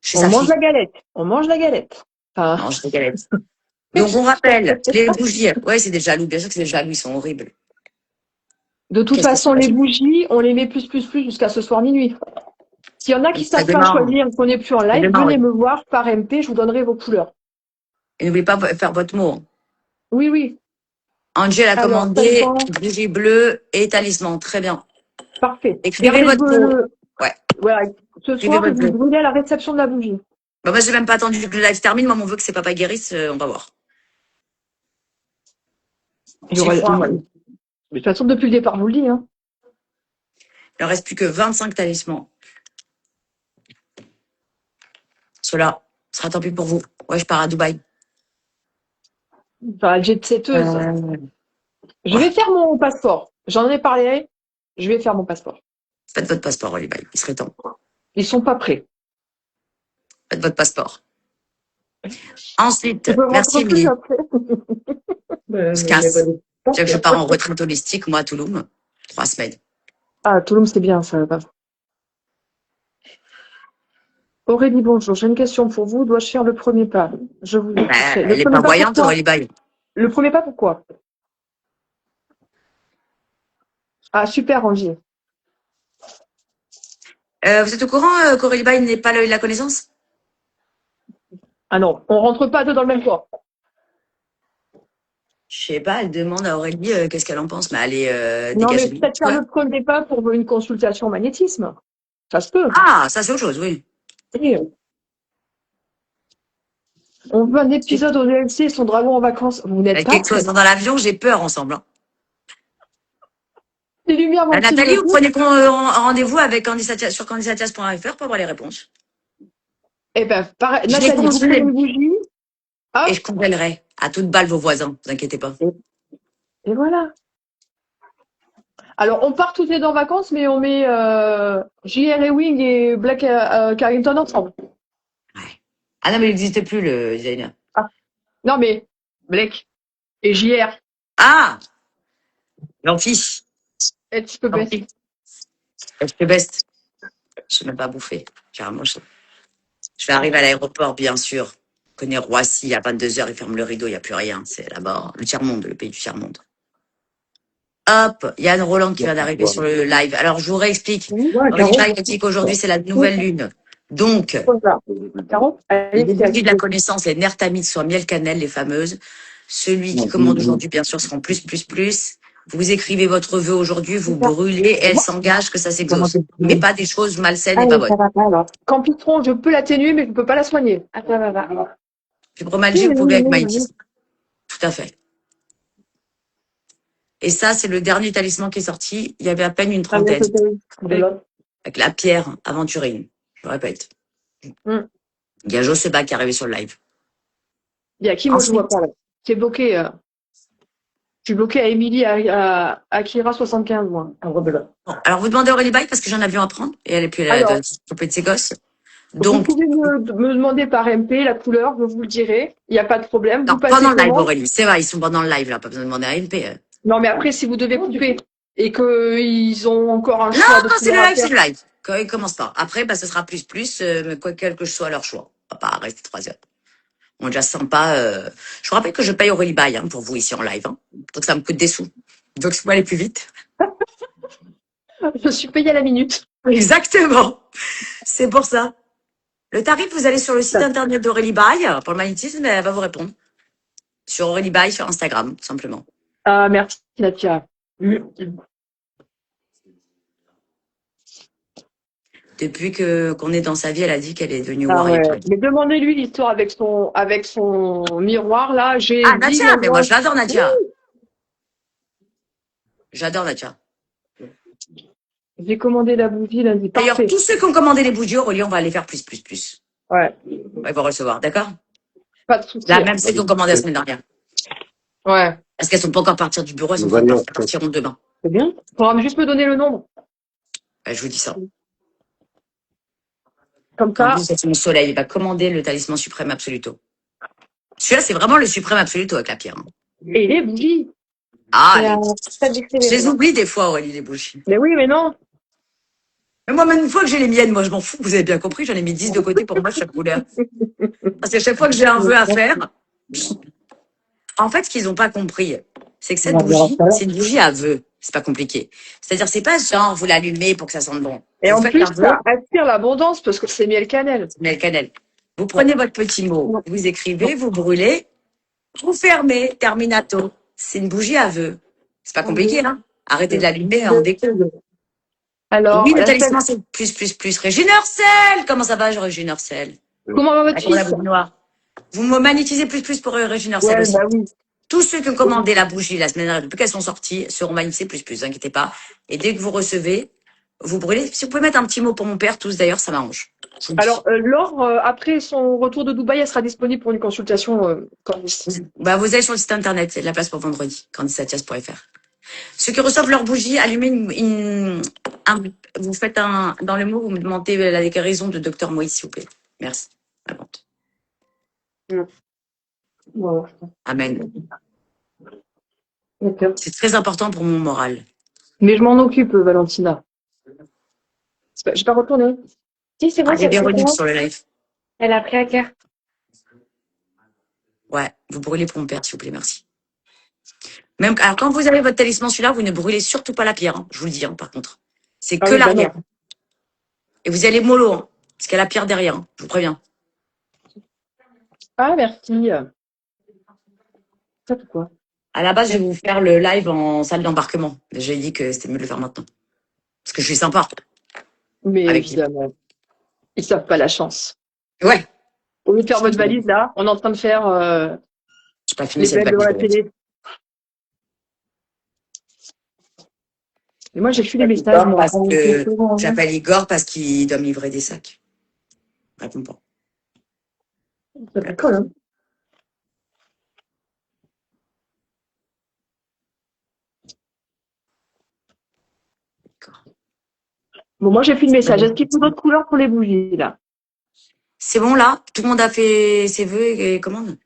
chez On sa mange fille. la galette. On mange la galette. Enfin, Non, je rigole. Donc on rappelle, les bougies. Ouais, c'est des jaloux, bien sûr que c'est des jaloux, ils sont horribles. de toute Qu'est-ce que façon, c'est les bougies, on les met plus jusqu'à ce soir minuit. S'il y en a qui Ça savent pas démarre. choisir, qu'on n'est plus en live, demain, venez oui. me voir par MP, je vous donnerai vos couleurs. Et n'oubliez pas de faire votre mot. hein. Oui, oui. Angel a Alors, commandé ça bougie bleue et talisman. Très bien. parfait. Écrivez votre mot. Ouais. Voilà. Ce Écrivez soir, votre vous mot. brûlez à la réception de la bougie. Bah, moi, j'ai même pas attendu que le live se termine. Moi, mon vœu que c'est papa guérisse, on va voir. Il y aura- J'y crois. De toute façon, depuis le départ, je vous le dis. Hein. Il ne reste plus que 25 talismans. Cela sera tant pis pour vous. Ouais, je pars à Dubaï. Enfin, jet-setteuse. Je vais faire mon passeport. J'en ai parlé. Je vais faire mon passeport. Faites votre passeport, Olivier. Il serait temps. Ils sont pas prêts. Faites votre passeport. Ensuite, Je me merci rentre plus Emily. après. On se casse. Tu veux que je pars en retraite holistique, moi, à Toulouse 3 semaines. Ah, Toulouse, c'est bien, ça va. Aurélie, bonjour. J'ai une question pour vous. Dois-je faire le premier pas? Je vous expliquerai. Elle est pas voyante, Aurélie Baye. Le premier pas, pourquoi? Ah, super, Angie. Vous êtes au courant qu'Aurélie Baye n'est pas l'œil de la connaissance? Ah non, on rentre pas deux dans le même corps. Je sais pas, elle demande à Aurélie qu'est-ce qu'elle en pense, mais elle est Non, mais dégagée. peut-être faire Ouais. le premier pas pour une consultation magnétisme. Ça se peut. Ah, ça c'est autre chose, oui. Oui. On veut un épisode au DLC, son dragon en vacances. Vous n'êtes Avec pas quelque chose dans l'avion, j'ai peur ensemble. hein. Les lumières vont Nathalie, vous clignoter. prenez rendez-vous avec sur candidatias.fr pour avoir les réponses. Eh ben, pareil. Je les Nathalie, vous congèle. prenez une bougie. Hop. Et je congèlerai à toute balle vos voisins, vous inquiétez pas. Et voilà. Alors, on part toutes les deux en vacances, mais on met JR Ewing et Black Carrington ensemble. Ouais. Ah non, mais il n'existe plus, le designer. Ah, non, mais Blake et JR, Ah! L'amphis. et tu peux baisser. L'amphis. Je te best. Je n'ai même pas bouffé. Carrément, je vais arriver à l'aéroport, bien sûr. Je connais Roissy, à 22h, ils ferment le rideau, il n'y a plus rien. C'est là-bas, le tiers-monde, le pays du tiers-monde. Hop, Yann Roland qui vient d'arriver sur le live. Alors, je vous réexplique. Oui, Ouais, Aurélie Caro. Baye dit qu'aujourd'hui, c'est la nouvelle lune. Donc, voilà. Caro, les allez, bougies de la connaissance, les nertamides, soit miel cannelle, les fameuses. Celui qui commande aujourd'hui, bien sûr, seront plus, plus, plus. Vous écrivez votre vœu aujourd'hui, vous brûlez, et elle s'engage que ça s'exauce. Mais pas des choses malsaines et pas Allez, ça bonnes. va pas alors. Campitron, je peux l'atténuer, mais je ne peux pas la soigner. Ah, ça va pas. Fibromalgie, vous pouvez avec Mighty. Tout à fait. Et ça, c'est le dernier talisman qui est sorti. Il y avait à peine une Ah, bien, trentaine. c'était- Avec la pierre aventurine. Je répète. Mm. Il y a Joseba qui est arrivé sur le live. Il y a qui, moi, je vois pas, là. C'est bloqué. Je suis bloqué à Émilie, à Kira 75, moi. Bon, alors, vous demandez Aurélie Baye parce que j'en ai avion à prendre. Et elle est plus là Alors, de s'occuper de ses gosses. vous Donc, pouvez me demander par MP la couleur, je vous le dirai. Il n'y a pas de problème. non, Vous passez pendant le live, comment? Aurélie. C'est vrai, ils sont pendant le live, là. Pas besoin de demander à MP. Non, mais après, si vous devez couper et qu'ils ont encore un Non, choix de non, c'est le couleur à live, faire. c'est le live. Quand ils commencent pas. Après, bah, ce sera plus, plus, mais quoi, quel que soit leur choix. On va pas rester 3 heures. On est déjà sympa. Je vous rappelle que je paye Aurélie Baye, hein, pour vous ici en live, hein. Donc, ça me coûte des sous. Donc, il faut aller plus vite. Je suis payée à la minute. Exactement. C'est pour ça. Le tarif, vous allez sur le site internet d'Aurélie Baye pour le magnétisme, elle va vous répondre. Sur Aurélie Baye, sur Instagram, tout simplement. Ah, merci, Natia. Depuis qu'on est dans sa vie, elle a dit qu'elle est devenue Ah warrior. ouais. Mais demandez-lui l'histoire avec son miroir, là. J'ai Ah, dit, Nadia, mais moi, moi, je l'adore, Nadia. J'adore Nadia. j'ai commandé la bougie lundi. D'ailleurs, Parfait. tous ceux qui ont commandé les bougies, Aurélie, on va aller faire plus, plus, plus. Ouais. Ils vont recevoir, d'accord? Pas de souci. Là, même ceux qui ont commandé la semaine dernière. Ouais. Parce qu'elles sont pas encore parties du bureau, elles partiront demain. C'est bien. Faudra juste me donner le nombre. Je vous dis ça. Comme En ça. plus, c'est mon soleil. Il va commander le talisman suprême absoluto. Celui-là, c'est vraiment le suprême absoluto avec la pierre, hein. Et les bougies. Ah, Ça je les oublie des fois, Aurélie, les bougies. Mais oui, mais non. Mais moi, même une fois que j'ai les miennes, moi, je m'en fous. Vous avez bien compris, j'en ai mis 10 de côté pour moi, chaque couleur. Parce qu'à chaque fois que j'ai un vœu à faire, en fait, ce qu'ils n'ont pas compris, c'est que cette bougie, c'est une bougie à vœu. C'est pas compliqué. C'est-à-dire, c'est pas genre, vous l'allumez pour que ça sente bon. Et Vous en faites plus, un vœu, ça attire l'abondance parce que c'est miel cannelle. mais le cannelle. Vous prenez votre petit mot, vous écrivez, vous brûlez, vous fermez, terminato. C'est une bougie à vœu. C'est pas compliqué, hein. Arrêtez de l'allumer en déco. Alors, Oui, le la talisman, c'est plus, plus, plus. Régine Urcel! Comment ça va, Régine Urcel? comment va votre Avec la fils? boule noire. Vous me magnétisez plus, plus pour Régine Urcel Ouais, aussi. bah oui. Tous ceux qui ont commandé la bougie la semaine dernière, depuis qu'elles sont sorties, seront magnétisés plus, plus. Inquiétez pas. Et dès que vous recevez, vous brûlez. Si vous pouvez mettre un petit mot pour mon père, tous d'ailleurs, ça m'arrange. Je vous le dis. Alors, Laure, après son retour de Dubaï, elle sera disponible pour une consultation Candice. Bah, vous allez sur le site internet, il y a de la place pour vendredi, candisatias.fr. Ceux qui reçoivent leur bougie, allumez vous faites dans le mot, vous me demandez la guérison de Docteur Moïse, s'il vous plaît. Merci. La vente. Ouais. Amen. D'accord. C'est très important pour mon moral. Mais je m'en occupe, Valentina. Je vais pas retourner. Si, c'est bon, Il y a c'est Véronique bon. sur le live. Elle a pris à cœur. Ouais, vous brûlez pour mon père, s'il vous plaît, merci. Même, alors, quand vous avez votre talisman celui-là, vous ne brûlez surtout pas la pierre, hein, je vous le dis, hein, par contre. C'est Ah que oui, bah l'arrière. non. Et vous y allez mollo, hein, parce qu'il y a la pierre derrière, hein, je vous préviens. Ah, merci. Ça fait quoi? À la base, je vais vous faire le live en salle d'embarquement. Mais j'ai dit que c'était mieux de le faire maintenant. Parce que je suis sympa. Mais Avec évidemment, ils savent pas la chance. Ouais. Au lieu de faire votre valise, là, on est en train de faire J'ai pas fini les cette belles devant la valise. télé. Et moi, j'ai reçu les messages, moi. Parce que j'appelle Igor parce qu'il doit me livrer des sacs. Réponds pas. Ça fait quoi, hein? Bon, moi, j'ai plus de message. Est-ce qu'il faut d'autres couleurs pour les bougies, là? C'est bon, là? Tout le monde a fait ses vœux et commandes?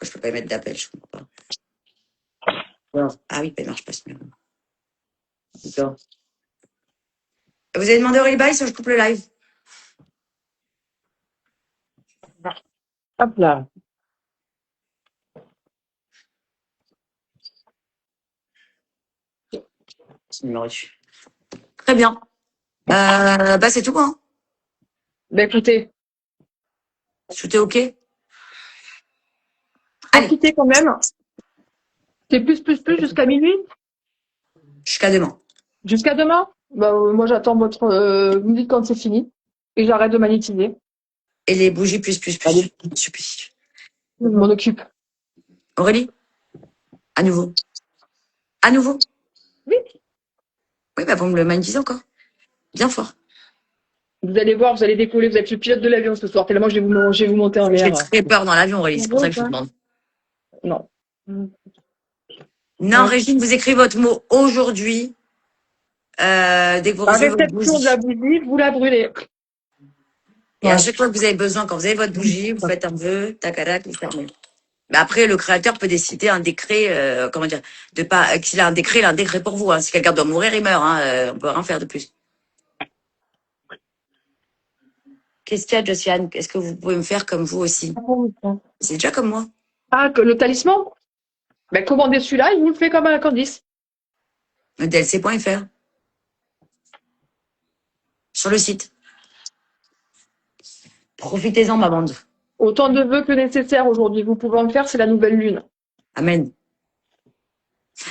Je peux pas y mettre d'appel, je comprends pas. Ah oui, il marche pas ce numéro. D'accord. Vous avez demandé Aurélie Bail, je coupe le live. Hop là. C'est le numéro dessus. Très bien. C'est tout, hein. Ben, écoutez, Tout est OK? Allez. quantité quand même. C'est plus jusqu'à minuit? Jusqu'à demain. Jusqu'à demain? Bah, moi, j'attends votre, vous me dites quand c'est fini. Et j'arrête de magnétiser. Et les bougies plus. Allez. Super. Je m'en occupe. Aurélie? À nouveau? Oui. Oui, bah, vous me le magnétisez encore. Bien fort. Vous allez voir, vous allez décoller, vous êtes le pilote de l'avion ce soir, tellement je vais vous monter en J'ai l'air. très peur dans l'avion, Aurélie. C'est pour ça que je vous demande. Non. Non, Ouais. Régine, vous écrivez votre mot aujourd'hui. Dès que vous La recevez votre réception de la bougie. bougie, vous la brûlez. Et à Ouais. chaque fois que vous avez besoin, quand vous avez votre bougie, vous faites un vœu, tac, vous fermez. Mais après, le créateur peut décider un décret, de pas, s'il a un décret, il a un décret pour vous. Hein. Si quelqu'un doit mourir, il meurt. Hein. On peut rien faire de plus. Qu'est-ce qu'il y a, Josiane? Est-ce que vous pouvez me faire comme vous aussi? C'est déjà comme moi. Ah, que le talisman? Ben, commandez celui-là, il vous le fait comme un Candice. DLC.fr. Sur le site. Profitez-en, ma bande. Autant de vœux que nécessaire aujourd'hui. Vous pouvez en le faire, c'est la nouvelle lune. Amen.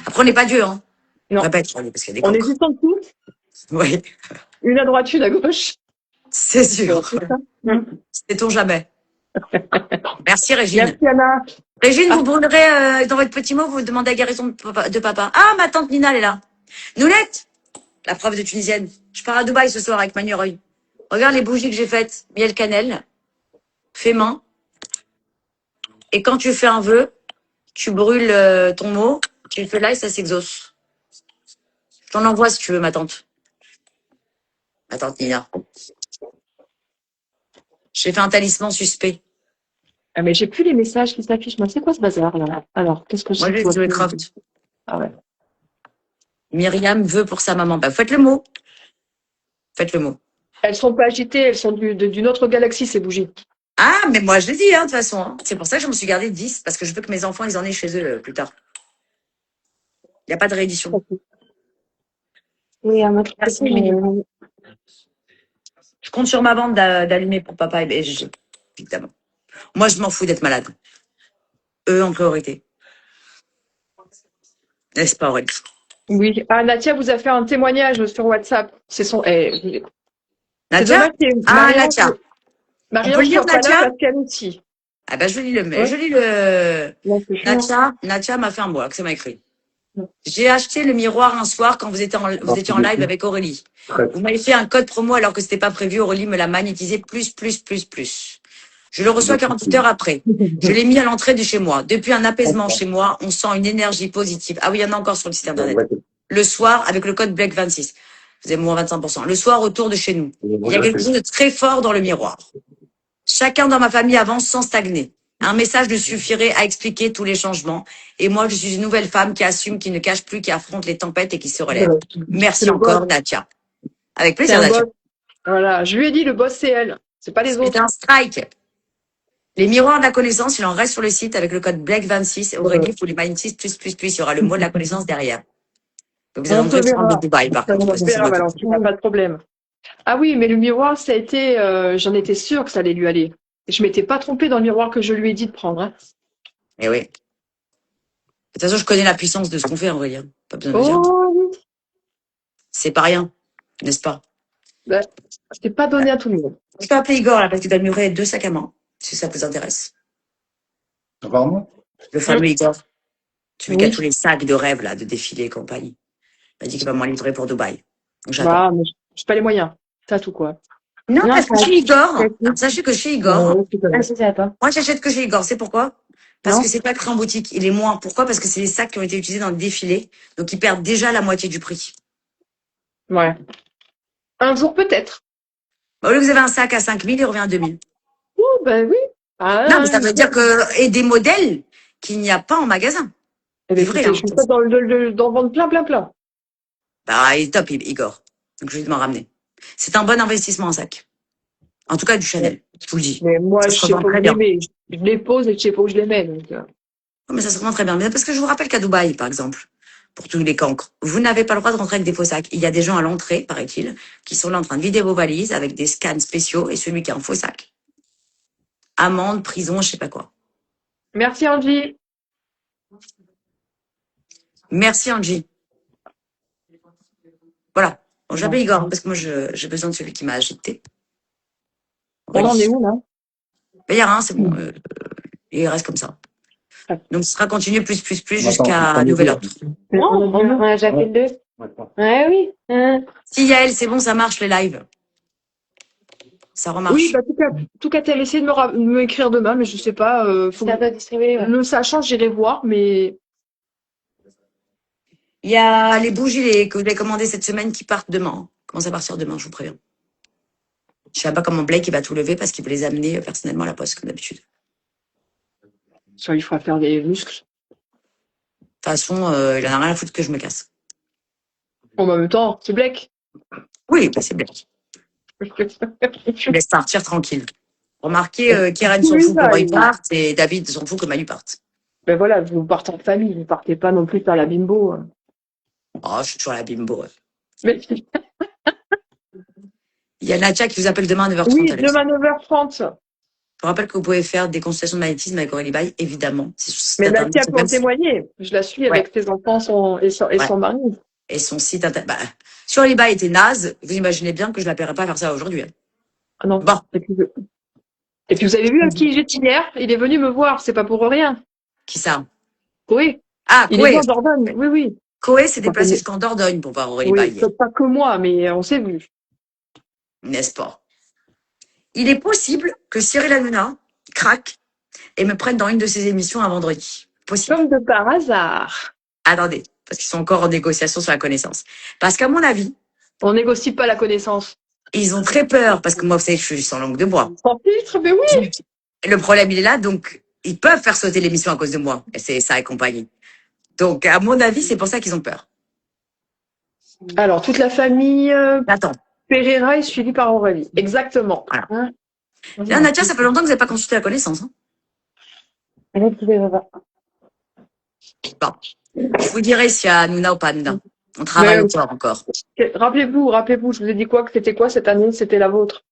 Après, on n'est pas Dieu, hein. Non. Répète, parce qu'il y a des On est cancres. juste en dessous, Oui, une à droite, une à gauche. c'est sûr. C'est ça. Sait-on jamais. Merci, Régine. Merci, Anna. Régine, vous brûlerez dans votre petit mot, vous demandez la guérison de papa. Ah, ma tante Nina, elle est là. Nounette, la prof de tunisienne. Je pars à Dubaï ce soir avec Manu Roy. Regarde les bougies que j'ai faites. Miel cannelle, fait main. Et quand tu fais un vœu, tu brûles ton mot, tu le fais là et ça s'exauce. Je t'en envoie si tu veux, ma tante. Ma tante Nina. J'ai fait un talisman suspect. Ah, mais j'ai plus les messages qui s'affichent. Moi, c'est quoi ce bazar, là? Alors, qu'est-ce que Moi, je j'ai Zoé Croft. Ah ouais. Myriam veut pour sa maman. Bah, faites le mot. Faites le mot. Elles sont pas agitées, elles sont d'une autre galaxie, ces bougies. Ah, mais moi, je l'ai dit, hein, de toute façon. Hein. C'est pour ça que je me suis gardé 10, parce que je veux que mes enfants, ils en aient chez eux plus tard. Il n'y a pas de réédition. Oui, à notre Merci, côté, Mimi. Je compte sur ma bande d'allumer pour papa et BSG, évidemment. Moi, je m'en fous d'être malade. Eux en priorité. N'est-ce pas, Aurélie? Oui. Ah, Natia vous a fait un témoignage sur WhatsApp. C'est son. C'est Nadia? dommage qu'il y ait Ah, Marianne- Nadia. Marianne On peut le lire, soit pas là Nadia? parce qu'elle aussi. Ah ben, je lis le... Ouais. Je lis le... Non, c'est chiant. Nadia m'a fait un mot, que ça m'a écrit. J'ai acheté le miroir un soir quand vous étiez en live avec Aurélie. Vous m'avez fait un code promo alors que c'était pas prévu. Aurélie me l'a magnétisé plus. Je le reçois 48 heures après. Je l'ai mis à l'entrée de chez moi. Depuis un apaisement chez moi, on sent une énergie positive. Ah oui, il y en a encore sur le site internet. Le soir, avec le code Black26. Vous avez moins 25%. Le soir, autour de chez nous. Il y a quelque chose de très fort dans le miroir. Chacun dans ma famille avance sans stagner. Un message ne suffirait à expliquer tous les changements. Et moi, je suis une nouvelle femme qui assume, qui ne cache plus, qui affronte les tempêtes et qui se relève. Merci le encore, boss. Nadia. Avec C'est plaisir, un Nadia. boss. Voilà. Je lui ai dit, le boss, c'est elle. C'est pas les C'est autres. un strike. Les miroirs de la connaissance, il en reste sur le site avec le code Black26. Aurélie, il faut les magnétiser plus. Il y aura le mot de la connaissance derrière. Donc, vous allez On me se répondre de verra. Dubaï, par contre. On parce se que c'est verra, moi qui- Valentine, pas de problème. Ah oui, mais le miroir, ça a été, j'en étais sûre que ça allait lui aller. Je m'étais pas trompée dans le miroir que je lui ai dit de prendre. Hein. Eh oui. De toute façon, je connais la puissance de ce qu'on fait, Aurélie. Hein. Pas besoin de le dire. Oh oui. C'est pas rien, n'est-ce pas? Ben, je t'ai pas donné à tout le monde. Je peux appeler Igor, là, parce qu'il doit me livrer 2 sacs à main, si ça vous intéresse. Apparemment. Le fameux Igor. Celui qui a Oui. tous les sacs de rêve, là, de défilés et compagnie. Il m'a dit qu'il va m'en livrer pour Dubaï. Donc, j'attends. Bah, mais j'ai pas les moyens. Ça tout quoi. Non, Non, parce que ça- chez Igor, ça- sachez que chez Igor, Ah, c'est ça, pas. moi, j'achète que chez Igor. C'est pourquoi? Parce Non. que c'est pas écrit en boutique. Il est moins. Pourquoi? Parce que c'est les sacs qui ont été utilisés dans le défilé. Donc, ils perdent déjà la moitié du prix. Ouais. Un jour peut-être. Au lieu que vous avez un sac à 5 000, il revient à 2 000. Oh, ben oui. Ah, Non, mais ça veut dire que, et des modèles qu'il n'y a pas en magasin. eh ben, Vrai, écoutez, hein. je suis pas d'en vendre plein, plein, plein. Bah, il est top, Igor. Donc, je vais m'en ramener. C'est un bon investissement, un sac. En tout cas, du Chanel. Je vous le dis. Mais moi, Ça je se sais revend pas où très je les bien. mets. Je les pose et je sais pas où je les mets. Donc, Oh, mais ça se revend très bien. Mais parce que je vous rappelle qu'à Dubaï, par exemple, pour tous les cancres, vous n'avez pas le droit de rentrer avec des faux sacs. Il y a des gens à l'entrée, paraît-il, qui sont là en train de vider vos valises avec des scans spéciaux et celui qui a un faux sac. Amende, prison, je sais pas quoi. Merci, Angie. Merci, Angie. Voilà. Bon, j'appelle Igor parce que moi, j'ai besoin de celui qui m'a agité. On en est Oui. où, là? Mais il y a rien, c'est bon. Il reste comme ça. Donc, ce sera continué plus jusqu'à nouvel ordre. On a déjà fait le 2. Ouais, oui. Si Yael, c'est bon, ça marche les lives. Ça remarche. Oui, bah, tout cas, t'as essayé de me écrire demain, mais je sais pas. Faut Ça doit distribuer. Ouais. le sachant, j'irai voir, mais Il y a les bougies que vous avez commandées cette semaine qui partent demain. Commencent à partir demain, je vous préviens. Je sais pas comment Blake il va tout lever parce qu'il veut les amener personnellement à la poste, comme d'habitude. ça, il fera faire des muscles. De toute façon, il en a rien à foutre que je me casse. En même temps, c'est Blake. Oui, bah, c'est Blake. Je laisse partir tranquille. Remarquez, Keren s'en Oui, fout que ça, Roy parte et David s'en fout que Manu parte. Ben voilà, vous partez en famille, vous partez pas non plus faire la bimbo. Oh, je suis toujours à la bimbo. Ouais. Mais, Il y a Nadia qui vous appelle demain à 9h30. oui, Alex. demain 9h30. Je vous rappelle que vous pouvez faire des consultations de magnétisme avec Aurélie Baye, évidemment. C'est sur le site Mais internet. Nadia peut en témoigner. Je la suis avec ses enfants et son mari. Et son site internet. Bah, si Aurélie Baye était naze, vous imaginez bien que je ne la paierais pas à faire ça aujourd'hui. Hein. Ah non. Bon. Et puis vous avez vu à qui j'étais hier? Il est venu me voir, c'est pas pour rien. Qui ça? Koé. Ah, Il est venu en Dordogne, oui, oui. Koé s'est déplacé jusqu'en Dordogne pour voir Aurélie Oui, Baye. pas que moi, mais on s'est vu. N'est-ce pas? Il est possible que Cyril Hanouna craque et me prenne dans une de ses émissions un vendredi. Possible. Comme de par hasard. Attendez, parce qu'ils sont encore en négociation sur la connaissance. Parce qu'à mon avis, On négocie pas la connaissance. ils ont très peur, parce que moi, vous savez, je suis sans langue de bois. Sans filtre, mais oui. Le problème, il est là, donc ils peuvent faire sauter l'émission à cause de moi. Et c'est ça et compagnie. Donc, à mon avis, c'est pour ça qu'ils ont peur. Alors, toute la famille Attends. Pereira est suivie par Aurélie. Exactement. Voilà. Hein? Là, Nadia, ça fait longtemps que vous n'avez pas consulté la connaissance. Hein. Bon. Bon. Je vous dirai s'il y a Hanouna ou pas Hanouna. On travaille autour encore. Rappelez-vous, je vous ai dit quoi, que c'était quoi cette année, c'était la vôtre.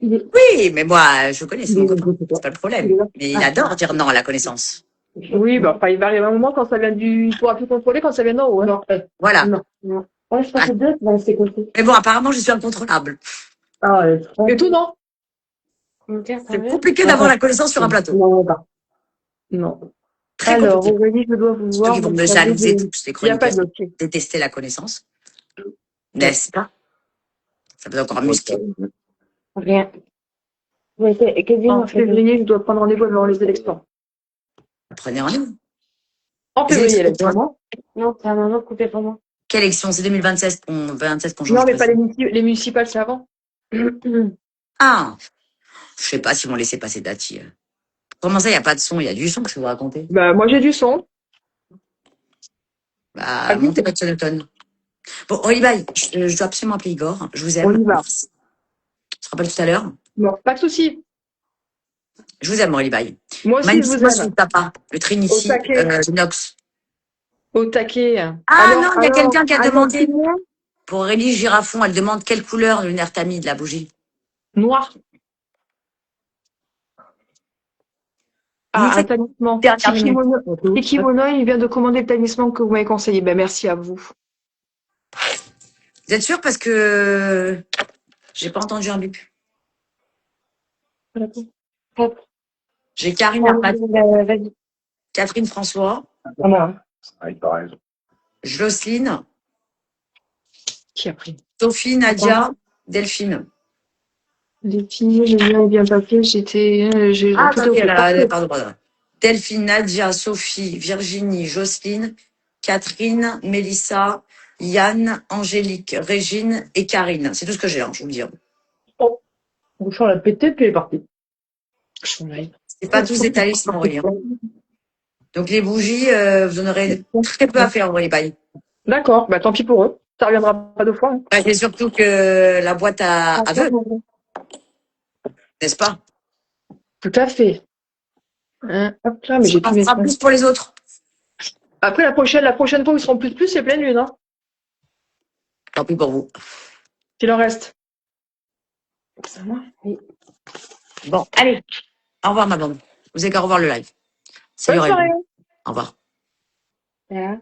Oui, mais moi, je connais, c'est mon copain. C'est pas le problème. Mais il adore dire non à la connaissance. Oui, bah, enfin, il va arriver un moment quand ça vient il pourra plus contrôler quand ça vient d'en haut. Hein. Voilà. Non. Ouais, je pense que deux, ça va rester compris. Mais bon, apparemment, je suis incontrôlable. Ah, et tout, non? C'est compliqué d'avoir la connaissance sur un plateau. Non. Très Alors, compliqué. Aurélie, je dois vous Surtout voir. qu'ils vont vous me savez, jalouser tous les il n'y a pas chroniqueurs. de dossier. Détester la connaissance. N'est-ce pas? Ça peut encore muscler. Rien. En février, je dois prendre rendez-vous avant les élections. Prenez rendez-vous. En février, élections, élections. Non, c'est un autre coupé pour moi. Quelle élection? C'est 2027 qu'on change. Non, mais de pas président. les municipales, c'est avant. Ah, je sais pas s'ils vont laisser passer Dati. Comment ça, il n'y a pas de son? Il y a du son que je vous raconter. Bah, moi, j'ai du son. Bah, montez votre sonotone. Bon, Olivier, je dois absolument appeler Igor. Je vous aime. On y va. On se rappelle tout à l'heure. Non, pas de souci. Je vous aime, Olivier. Moi aussi, je vous Magnifique aime. papa, le Trinity Au taquet. Nox. Au taquet. Ah Alors- non, il y a quelqu'un qui a alors, demandé. Simon, Pour Aurélie Girafon, elle demande quelle couleur le lunaire tamis de la bougie. Noir. Vous Ah, un faites talisman. dernière minute. Kimono, il vient de commander le talisman que vous m'avez conseillé. Ben, merci à vous. Vous êtes sûr parce que j'ai pas entendu un bip. J'ai Karine Arpat, Vas-y. Catherine François, Ah, il paraît. Jocelyne, Qui a pris? Sophie, Nadia, Delphine. Les filles, le lien est bien papier. J'ai Ah, tout attendez, est pardon. Delphine, Nadia, Sophie, Virginie, Jocelyne, Catherine, Mélissa, Yann, Angélique, Régine et Karine. C'est tout ce que j'ai, hein, je vous le dis. Oh, Bouchard l'a pété, puis il est parti. C'est pas tous étalés, sinon oui. Hein. Donc les bougies, vous en aurez très peu à faire, vous voyez pas. D'accord, bah tant pis pour eux. Ça reviendra pas deux fois. Hein. Bah, c'est surtout que la boîte à vœux, n'est-ce pas? Tout à fait. Hein, hop là, mais j'ai Ça plus mes sera plus pour les autres. Après, la prochaine fois où ils seront plus, c'est pleine lune, hein. Tant pis pour vous. S'il en reste. C'est à moi? Oui. Bon, allez. Au revoir, ma bande. Vous avez qu'à revoir le live. Salut, Bonne soirée. Au revoir. Voilà.